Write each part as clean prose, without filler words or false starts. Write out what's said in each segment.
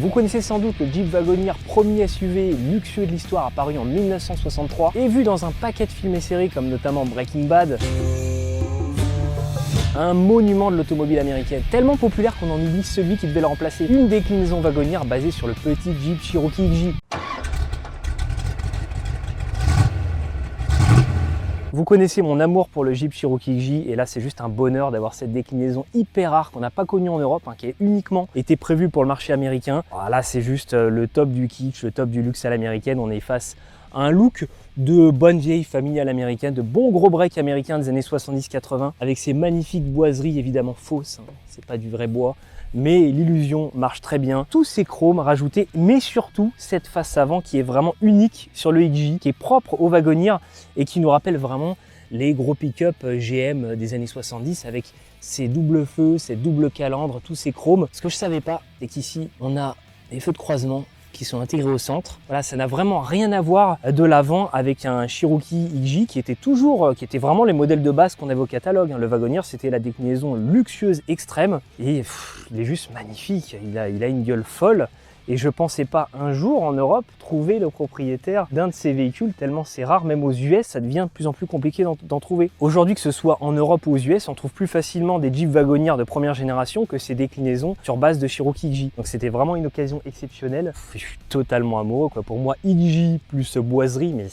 Vous connaissez sans doute le Jeep Wagoneer, premier SUV luxueux de l'histoire, apparu en 1963 et vu dans un paquet de films et séries comme notamment Breaking Bad. Un monument de l'automobile américaine, tellement populaire qu'on en oublie celui qui devait le remplacer. Une déclinaison Wagoneer basée sur le petit Jeep Cherokee XJ. Vous connaissez mon amour pour le Jeep Cherokee XJ et là c'est juste un bonheur d'avoir cette déclinaison hyper rare qu'on n'a pas connue en Europe, qui a uniquement été prévue pour le marché américain. Là c'est juste le top du kitsch, le top du luxe à l'américaine. On est face à un look de bonne vieille familiale américaine, de bons gros breaks américains des années 70-80 avec ces magnifiques boiseries évidemment fausses, c'est pas du vrai bois. Mais l'illusion marche très bien. Tous ces chromes rajoutés, mais surtout cette face avant qui est vraiment unique sur le XJ, qui est propre au Wagoneer et qui nous rappelle vraiment les gros pick-up GM des années 70 avec ces doubles feux, ces doubles calandres, tous ces chromes. Ce que je savais pas, c'est qu'ici, on a des feux de croisement qui sont intégrés au centre. Voilà, ça n'a vraiment rien à voir de l'avant avec un Cherokee XJ qui était vraiment les modèles de base qu'on avait au catalogue. Le Wagoneer, c'était la déclinaison luxueuse extrême et il est juste magnifique. Il a une gueule folle et je pensais pas un jour en Europe trouver le propriétaire d'un de ces véhicules tellement c'est rare. Même aux US, ça devient de plus en plus compliqué d'en trouver. Aujourd'hui, que ce soit en Europe ou aux US, on trouve plus facilement des Jeep Wagoneer de première génération que ces déclinaisons sur base de Cherokee XJ. Donc c'était vraiment une occasion exceptionnelle. Je suis totalement amoureux, quoi. Pour moi, XJ plus boiserie, mais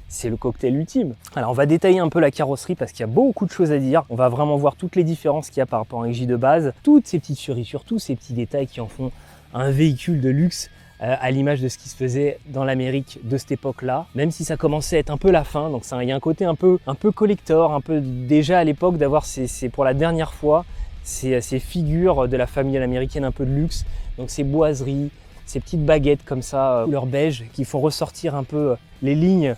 c'est le cocktail ultime. Alors on va détailler un peu la carrosserie parce qu'il y a beaucoup de choses à dire. On va vraiment voir toutes les différences qu'il y a par rapport à un XJ de base, toutes ces petites fioritures, tous ces petits détails qui en font un véhicule de luxe à l'image de ce qui se faisait dans l'Amérique de cette époque-là, même si ça commençait à être un peu la fin. Donc il y a un côté un peu collector, un peu déjà à l'époque d'avoir c'est pour la dernière fois ces figures de la famille américaine un peu de luxe. Donc ces boiseries, ces petites baguettes comme ça, couleur beige, qui font ressortir un peu les lignes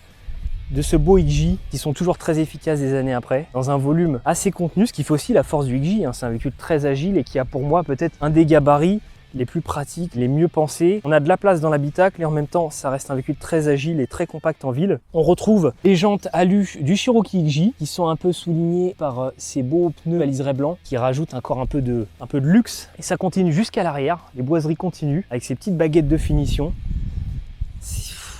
de ce beau XJ, qui sont toujours très efficaces des années après, dans un volume assez contenu, ce qui fait aussi la force du XJ. C'est un véhicule très agile et qui a pour moi peut-être un des gabarits les plus pratiques, les mieux pensés. On a de la place dans l'habitacle et en même temps ça reste un véhicule très agile et très compact en ville. On retrouve les jantes alu du Cherokee XJ qui sont un peu soulignées par ces beaux pneus à liseré blanc qui rajoutent encore un peu de luxe. Et ça continue jusqu'à l'arrière, les boiseries continuent avec ces petites baguettes de finition.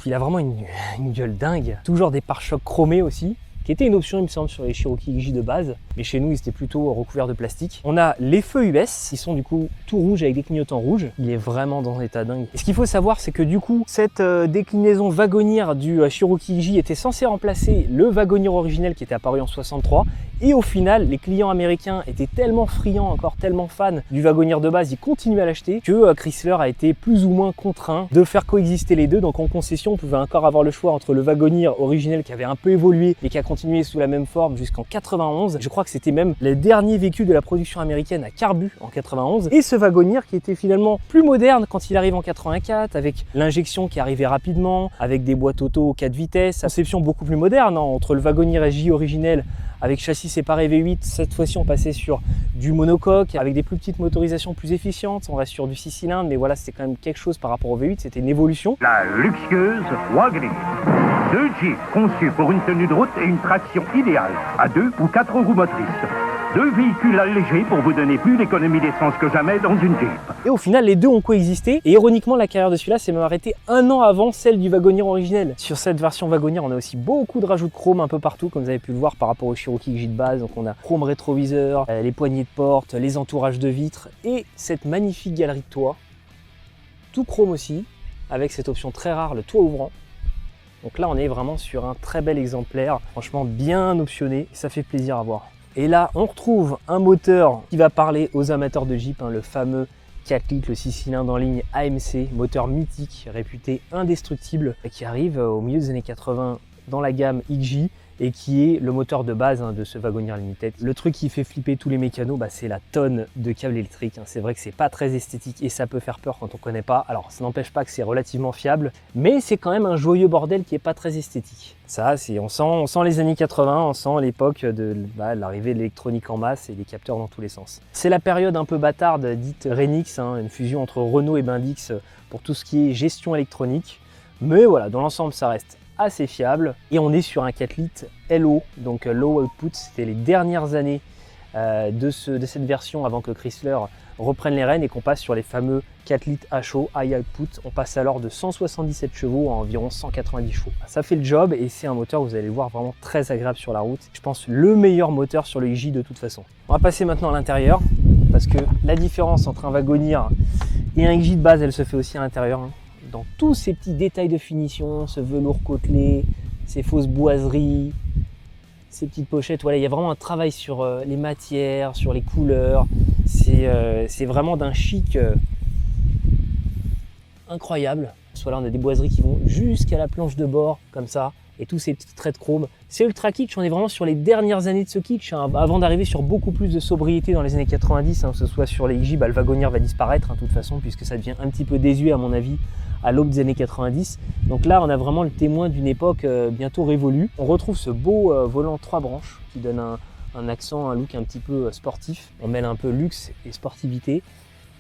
Il a vraiment une gueule dingue. Toujours des pare-chocs chromés aussi, qui était une option il me semble sur les Cherokee XJ de base, mais chez nous ils étaient plutôt recouverts de plastique. On a les feux US, ils sont du coup tout rouges avec des clignotants rouges. Il est vraiment dans un état dingue. Et ce qu'il faut savoir, c'est que du coup cette déclinaison Wagoneer du Cherokee XJ était censée remplacer le Wagoneer originel qui était apparu en 63. Et au final, les clients américains étaient tellement friands, encore tellement fans du Wagoneer de base, ils continuaient à l'acheter, que Chrysler a été plus ou moins contraint de faire coexister les deux. Donc en concession, on pouvait encore avoir le choix entre le Wagoneer originel qui avait un peu évolué et qui a continué sous la même forme jusqu'en 91. Je crois que c'était même les derniers véhicules de la production américaine à carbu en 91. Et ce Wagoneer qui était finalement plus moderne quand il arrive en 84, avec l'injection qui arrivait rapidement, avec des boîtes auto 4 vitesses, conception beaucoup plus moderne entre le Wagoneer SJ originel avec châssis séparé V8, cette fois-ci on passait sur du monocoque avec des plus petites motorisations plus efficientes, on reste sur du 6 cylindres, mais voilà, c'était quand même quelque chose par rapport au V8, c'était une évolution. La luxueuse Wagoneer. 2 Jeeps conçus pour une tenue de route et une traction idéale à 2 ou 4 roues motrices. 2 véhicules allégés pour vous donner plus d'économie d'essence que jamais dans une Jeep. Et au final, les deux ont coexisté. Et ironiquement, la carrière de celui-là s'est même arrêtée 1 an avant celle du Wagoneer originel. Sur cette version Wagoneer, on a aussi beaucoup de rajouts de chrome un peu partout, comme vous avez pu le voir par rapport au Cherokee XJ de base. Donc on a chrome rétroviseur, les poignées de porte, les entourages de vitres et cette magnifique galerie de toit. Tout chrome aussi, avec cette option très rare, le toit ouvrant. Donc là, on est vraiment sur un très bel exemplaire, franchement bien optionné, ça fait plaisir à voir. Et là, on retrouve un moteur qui va parler aux amateurs de Jeep, le fameux 4 litres, le 6 cylindres en ligne AMC, moteur mythique, réputé indestructible, qui arrive au milieu des années 80 dans la gamme XJ et qui est le moteur de base de ce Wagoneer Limited. Le truc qui fait flipper tous les mécanos, c'est la tonne de câbles électriques. C'est vrai que c'est pas très esthétique et ça peut faire peur quand on connaît pas. Alors ça n'empêche pas que c'est relativement fiable, mais c'est quand même un joyeux bordel qui est pas très esthétique. Ça, on sent les années 80, on sent l'époque de l'arrivée de l'électronique en masse et des capteurs dans tous les sens. C'est la période un peu bâtarde dite Renix, une fusion entre Renault et Bendix pour tout ce qui est gestion électronique. Mais voilà, dans l'ensemble, ça reste assez fiable et on est sur un 4 litres LO, donc low output. C'était les dernières années de cette version avant que Chrysler reprenne les rênes et qu'on passe sur les fameux 4 litres à chaud, high output. On passe alors de 177 chevaux à environ 190 chevaux. Ça fait le job et c'est un moteur, vous allez le voir, vraiment très agréable sur la route. Je pense le meilleur moteur sur le XJ de toute façon. On va passer maintenant à l'intérieur parce que la différence entre un Wagoneer et un XJ de base, elle se fait aussi à l'intérieur. Dans tous ces petits détails de finition, ce velours côtelé, ces fausses boiseries, ces petites pochettes, voilà, il y a vraiment un travail sur les matières, sur les couleurs. C'est vraiment d'un chic incroyable. Soit là, on a des boiseries qui vont jusqu'à la planche de bord, comme ça, et tous ces petits traits de chrome. C'est ultra kitsch, on est vraiment sur les dernières années de ce kitsch, hein, avant d'arriver sur beaucoup plus de sobriété dans les années 90, hein, que ce soit sur les XJ, le Wagoneer va disparaître, hein, de toute façon, puisque ça devient un petit peu désuet, à mon avis, à l'aube des années 90. Donc là, on a vraiment le témoin d'une époque bientôt révolue. On retrouve ce beau volant 3 branches qui donne un accent, un look un petit peu sportif. On mêle un peu luxe et sportivité.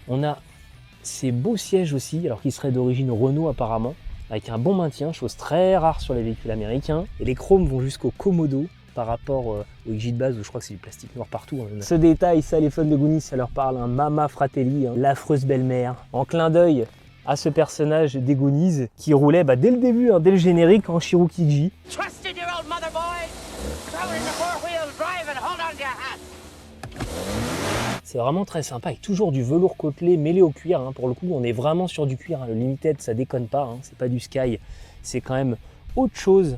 On a ces beaux sièges aussi, alors qu'ils seraient d'origine Renault apparemment, avec un bon maintien, chose très rare sur les véhicules américains. Et les chromes vont jusqu'au Komodo par rapport au XJ de base où je crois que c'est du plastique noir partout. Hein. Ce détail, ça les fans de Goonies, ça leur parle. Mama Fratelli, hein, l'affreuse belle-mère. En clin d'œil à ce personnage des Goonies qui roulait dès le début, hein, dès le générique en Cherokee XJ. C'est vraiment très sympa, avec toujours du velours côtelé mêlé au cuir. Hein. Pour le coup, on est vraiment sur du cuir. Hein. Le Limited, ça déconne pas. Hein. C'est pas du Sky. C'est quand même autre chose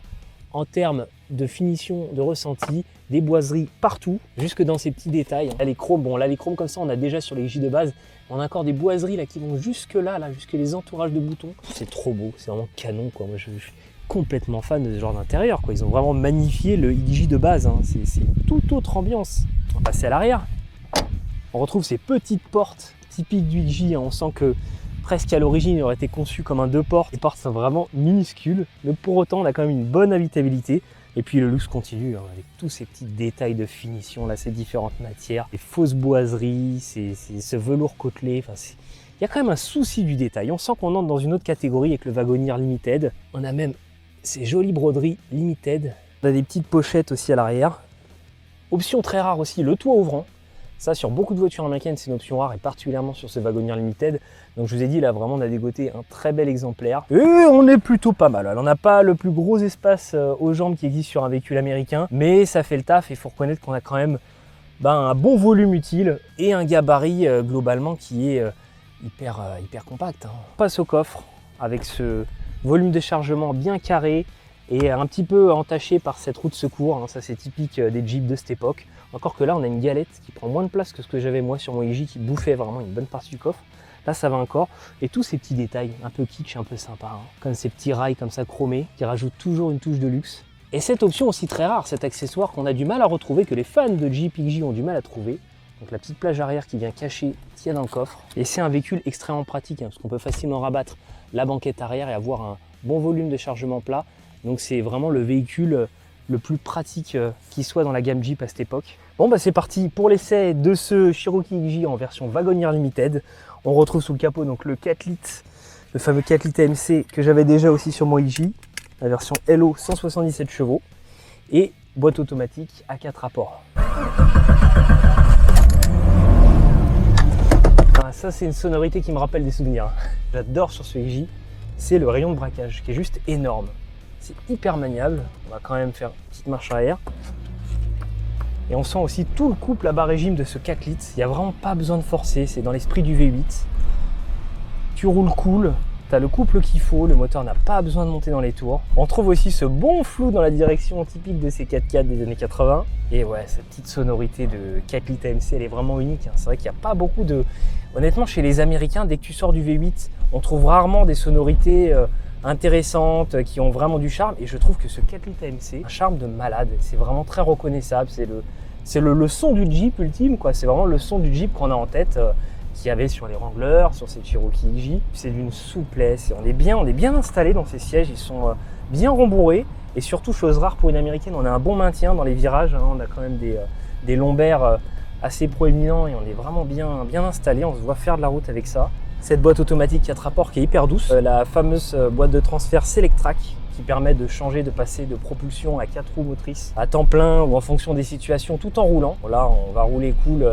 en termes de finition, de ressenti. Des boiseries partout, jusque dans ces petits détails. Là, les chromes, bon là les chromes comme ça, on a déjà sur les XJ de base. On a encore des boiseries là qui vont jusque là, jusque les entourages de boutons. C'est trop beau, c'est vraiment canon quoi. Moi je suis complètement fan de ce genre d'intérieur quoi. Ils ont vraiment magnifié le XJ de base. Hein. C'est une toute autre ambiance. On va passer à l'arrière. On retrouve ces petites portes typiques du XJ. Hein. On sent que presque à l'origine, il aurait été conçu comme un 2 portes. Les portes sont vraiment minuscules, mais pour autant, on a quand même une bonne habitabilité. Et puis le luxe continue, hein, avec tous ces petits détails de finition, là, ces différentes matières, les fausses boiseries, ce velours côtelé. Enfin, il y a quand même un souci du détail. On sent qu'on entre dans une autre catégorie avec le Wagoneer Limited. On a même ces jolies broderies Limited. On a des petites pochettes aussi à l'arrière. Option très rare aussi, le toit ouvrant. Ça, sur beaucoup de voitures américaines, c'est une option rare, et particulièrement sur ce Wagoneer Limited. Donc je vous ai dit, là, vraiment, on a dégoté un très bel exemplaire. Et on est plutôt pas mal. Alors, on n'a pas le plus gros espace aux jambes qui existe sur un véhicule américain, mais ça fait le taf, et il faut reconnaître qu'on a quand même un bon volume utile et un gabarit globalement qui est hyper compact. Hein. On passe au coffre avec ce volume de chargement bien carré et un petit peu entaché par cette roue de secours. Hein. Ça, c'est typique des Jeeps de cette époque. Encore que là, on a une galette qui prend moins de place que ce que j'avais moi sur mon XJ qui bouffait vraiment une bonne partie du coffre. Là, ça va encore. Et tous ces petits détails un peu kitsch, un peu sympa, hein. Comme ces petits rails comme ça chromés qui rajoutent toujours une touche de luxe. Et cette option aussi très rare, cet accessoire qu'on a du mal à retrouver, que les fans de Jeep XJ ont du mal à trouver. Donc la petite plage arrière qui vient cacher ce qu'il y a dans le coffre. Et c'est un véhicule extrêmement pratique, hein, parce qu'on peut facilement rabattre la banquette arrière et avoir un bon volume de chargement plat. Donc c'est vraiment le véhicule le plus pratique qui soit dans la gamme Jeep à cette époque. Bon c'est parti pour l'essai de ce Cherokee XJ en version Wagoneer Limited. On retrouve sous le capot donc le 4 litres, le fameux 4 litres AMC que j'avais déjà aussi sur mon XJ, la version LO 177 chevaux et boîte automatique à 4 rapports. Ah, ça c'est une sonorité qui me rappelle des souvenirs. J'adore sur ce XJ, c'est le rayon de braquage qui est juste énorme. C'est hyper maniable, on va quand même faire une petite marche arrière. Et on sent aussi tout le couple à bas régime de ce 4 litres. Il n'y a vraiment pas besoin de forcer, c'est dans l'esprit du V8. Tu roules cool, tu as le couple qu'il faut, le moteur n'a pas besoin de monter dans les tours. On trouve aussi ce bon flou dans la direction typique de ces 4x4 des années 80. Et ouais, cette petite sonorité de 4 litres AMC, elle est vraiment unique. C'est vrai qu'il n'y a pas beaucoup de... Honnêtement, chez les Américains, dès que tu sors du V8, on trouve rarement des sonorités intéressantes, qui ont vraiment du charme. Et je trouve que ce 4 litres AMC, un charme de malade. C'est vraiment très reconnaissable. C'est le son du Jeep ultime, quoi. C'est vraiment le son du Jeep qu'on a en tête, qu'il y avait sur les Wrangler, sur ces Cherokee XJ. C'est d'une souplesse. Et on est bien installé dans ces sièges. Ils sont bien rembourrés. Et surtout, chose rare pour une américaine, on a un bon maintien dans les virages. Hein. On a quand même des lombaires assez proéminents et on est vraiment bien installé. On se voit faire de la route avec ça. Cette boîte automatique 4 rapports qui est hyper douce. La fameuse boîte de transfert Selectrac qui permet de changer, de passer de propulsion à 4 roues motrices à temps plein ou en fonction des situations tout en roulant. Bon, là, on va rouler cool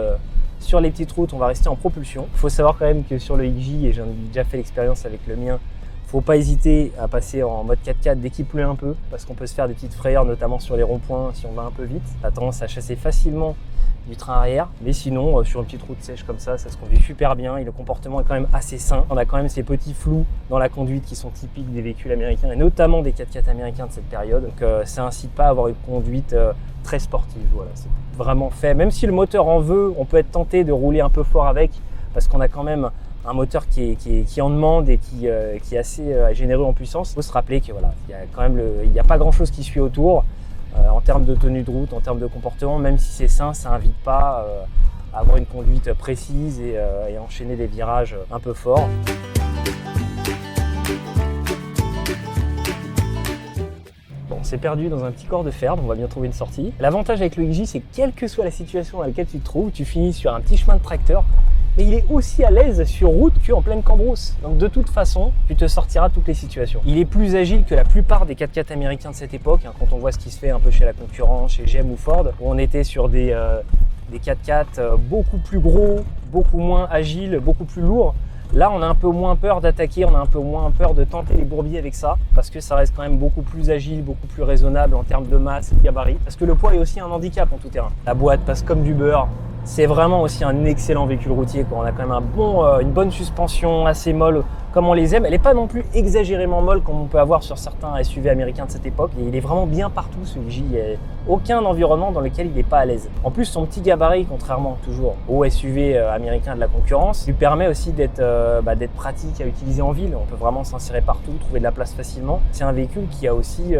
sur les petites routes, on va rester en propulsion. Il faut savoir quand même que sur le XJ, et j'en ai déjà fait l'expérience avec le mien, faut pas hésiter à passer en mode 4x4 dès qu'il pleut un peu, parce qu'on peut se faire des petites frayeurs, notamment sur les ronds-points si on va un peu vite. Ça a tendance à chasser facilement du train arrière, mais sinon sur une petite route sèche comme ça se conduit super bien et le comportement est quand même assez sain. On a quand même ces petits flous dans la conduite qui sont typiques des véhicules américains et notamment des 4x4 américains de cette période. Donc ça incite pas à avoir une conduite très sportive. Voilà, c'est vraiment fait. Même si le moteur en veut, on peut être tenté de rouler un peu fort avec parce qu'on a quand même un moteur qui en demande et qui est assez généreux en puissance. Il faut se rappeler que voilà, il n'y a pas grand chose qui suit autour. En termes de tenue de route, en termes de comportement, même si c'est sain, ça n'invite pas à avoir une conduite précise et enchaîner des virages un peu forts. Bon, on s'est perdu dans un petit corps de fer, donc on va bien trouver une sortie. L'avantage avec le XJ, c'est que quelle que soit la situation dans laquelle tu te trouves, tu finis sur un petit chemin de tracteur, mais il est aussi à l'aise sur route qu'en pleine cambrousse. Donc de toute façon, tu te sortiras de toutes les situations. Il est plus agile que la plupart des 4x4 américains de cette époque, hein, quand on voit ce qui se fait un peu chez la concurrence, chez GM ou Ford, où on était sur des 4x4 beaucoup plus gros, beaucoup moins agiles, beaucoup plus lourds. Là, on a un peu moins peur d'attaquer, on a un peu moins peur de tenter les bourbiers avec ça, parce que ça reste quand même beaucoup plus agile, beaucoup plus raisonnable en termes de masse et de gabarit. Parce que le poids est aussi un handicap en tout terrain. La boîte passe comme du beurre. C'est vraiment aussi un excellent véhicule routier, quoi. On a quand même une bonne suspension, assez molle, comme on les aime. Elle n'est pas non plus exagérément molle comme on peut avoir sur certains SUV américains de cette époque. Et il est vraiment bien partout, ce XJ. Il n'y a aucun environnement dans lequel il n'est pas à l'aise. En plus, son petit gabarit, contrairement toujours aux SUV américains de la concurrence, lui permet aussi d'être pratique à utiliser en ville. On peut vraiment s'insérer partout, trouver de la place facilement. C'est un véhicule qui a aussi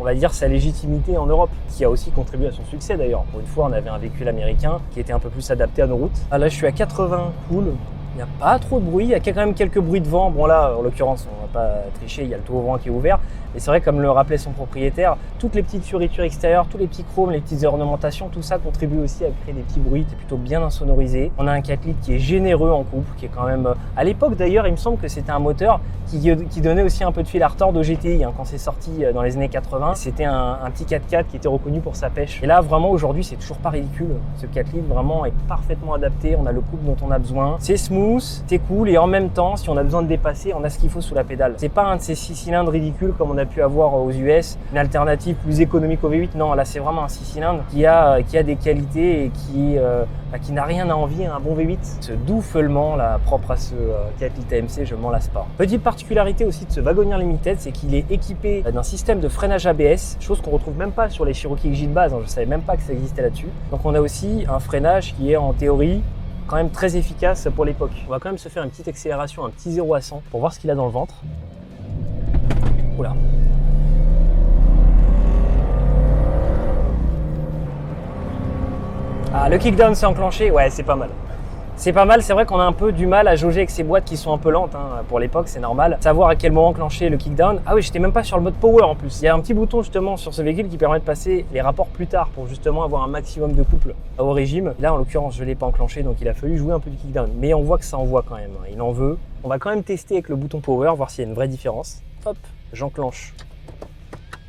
on va dire sa légitimité en Europe, qui a aussi contribué à son succès d'ailleurs. Pour une fois, on avait un véhicule américain qui était un peu plus adapté à nos routes. Ah, là, je suis à 80, cool. Il n'y a pas trop de bruit, il y a quand même quelques bruits de vent. Bon là, en l'occurrence, on va pas tricher, il y a le toit ouvrant qui est ouvert. Et c'est vrai, comme le rappelait son propriétaire, toutes les petites fioritures extérieures, tous les petits chromes, les petites ornementations, tout ça contribue aussi à créer des petits bruits. C'est plutôt bien insonorisé. On a un 4 litres qui est généreux en couple, qui est quand même... À l'époque d'ailleurs, il me semble que c'était un moteur qui donnait aussi un peu de fil à retordre au GTI. Hein, quand c'est sorti dans les années 80, c'était un petit 4x4 qui était reconnu pour sa pêche. Et là, vraiment, aujourd'hui, c'est toujours pas ridicule. Ce 4 litres vraiment est parfaitement adapté. On a le couple dont on a besoin. C'est smooth, c'est cool. Et en même temps, si on a besoin de dépasser, on a ce qu'il faut sous la pédale. C'est pas un de ces 6 cylindres ridicules comme on a pu avoir aux US, une alternative plus économique au V8. Non, là, c'est vraiment un 6 cylindres qui a des qualités et qui n'a rien à envier à un bon V8. Ce doux feulement là, propre à ce 4 litres AMC, je m'en lasse pas. Petite particularité aussi de ce Wagoneer Limited, c'est qu'il est équipé d'un système de freinage ABS, chose qu'on retrouve même pas sur les Cherokee XJ de base. Hein, je savais même pas que ça existait là-dessus. Donc on a aussi un freinage qui est en théorie quand même très efficace pour l'époque. On va quand même se faire une petite accélération, un petit 0 à 100 pour voir ce qu'il a dans le ventre. Oula. Ah, le kickdown s'est enclenché, ouais, c'est pas mal. C'est pas mal, c'est vrai qu'on a un peu du mal à jauger avec ces boîtes qui sont un peu lentes, hein. Pour l'époque, c'est normal. Savoir à quel moment enclencher le kickdown. Ah oui, j'étais même pas sur le mode power en plus. Il y a un petit bouton justement sur ce véhicule qui permet de passer les rapports plus tard pour justement avoir un maximum de couple au régime. Là, en l'occurrence, je l'ai pas enclenché, donc il a fallu jouer un peu du kickdown. Mais on voit que ça envoie quand même, hein. Il en veut. On va quand même tester avec le bouton power, voir s'il y a une vraie différence. Hop, j'enclenche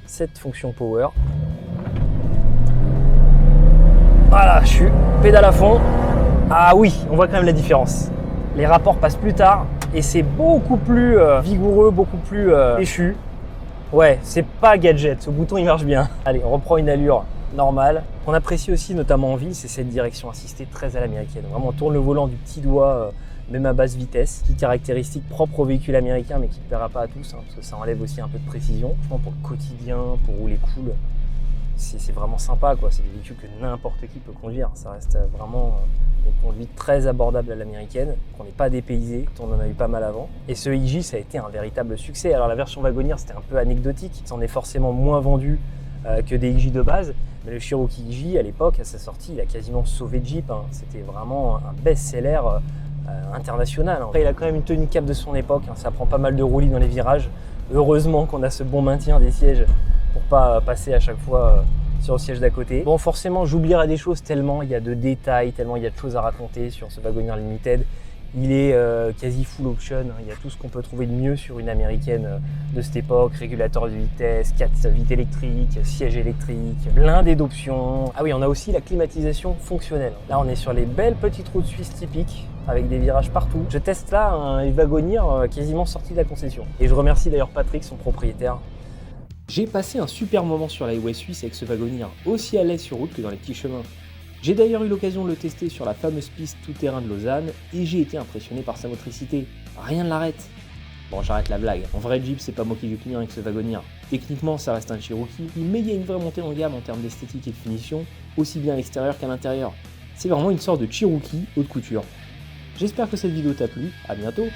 cette fonction power. Voilà, je suis pédale à fond. Ah oui, on voit quand même la différence. Les rapports passent plus tard et c'est beaucoup plus vigoureux, beaucoup plus péchu. Ouais, c'est pas gadget, ce bouton il marche bien. Allez, on reprend une allure normale. Ce qu'on apprécie aussi, notamment en ville, c'est cette direction assistée très à l'américaine. Vraiment, on tourne le volant du petit doigt, même à basse vitesse, qui est caractéristique propre au véhicule américain, mais qui ne plaira pas à tous, hein, parce que ça enlève aussi un peu de précision. Franchement, pour le quotidien, pour rouler cool, c'est vraiment sympa, quoi. C'est des véhicules que n'importe qui peut conduire. Ça reste vraiment une conduite très abordable à l'américaine, qu'on n'est pas dépaysé, on en a eu pas mal avant. Et ce XJ, ça a été un véritable succès. Alors la version Wagoneer, c'était un peu anecdotique, ça en est forcément moins vendu que des XJ de base. Mais le Cherokee XJ, à l'époque, à sa sortie, il a quasiment sauvé Jeep, hein. C'était vraiment un best-seller international. Après, il a quand même une tenue cap de son époque, hein. Ça prend pas mal de roulis dans les virages. Heureusement qu'on a ce bon maintien des sièges pour pas passer à chaque fois sur le siège d'à côté. Bon, forcément, j'oublierai des choses tellement il y a de détails, tellement il y a de choses à raconter sur ce Wagoneer Limited Il est quasi full option, hein. Il y a tout ce qu'on peut trouver de mieux sur une américaine de cette époque, régulateur de vitesse, 4 vitres électriques, siège électrique, blindé d'options. Ah oui, on a aussi la climatisation fonctionnelle. Là, on est sur les belles petites routes suisses typiques, avec des virages partout. Je teste là un Wagoneer quasiment sorti de la concession. Et je remercie d'ailleurs Patrick, son propriétaire. J'ai passé un super moment sur la highway suisse avec ce Wagoneer, aussi à l'aise sur route que dans les petits chemins. J'ai d'ailleurs eu l'occasion de le tester sur la fameuse piste tout-terrain de Lausanne et j'ai été impressionné par sa motricité. Rien ne l'arrête. Bon, j'arrête la blague. En vrai Jeep, c'est pas moi qui vais punir avec ce Wagoneer. Techniquement, ça reste un Cherokee, mais il y a une vraie montée en gamme en termes d'esthétique et de finition, aussi bien à l'extérieur qu'à l'intérieur. C'est vraiment une sorte de Cherokee haute couture. J'espère que cette vidéo t'a plu, à bientôt.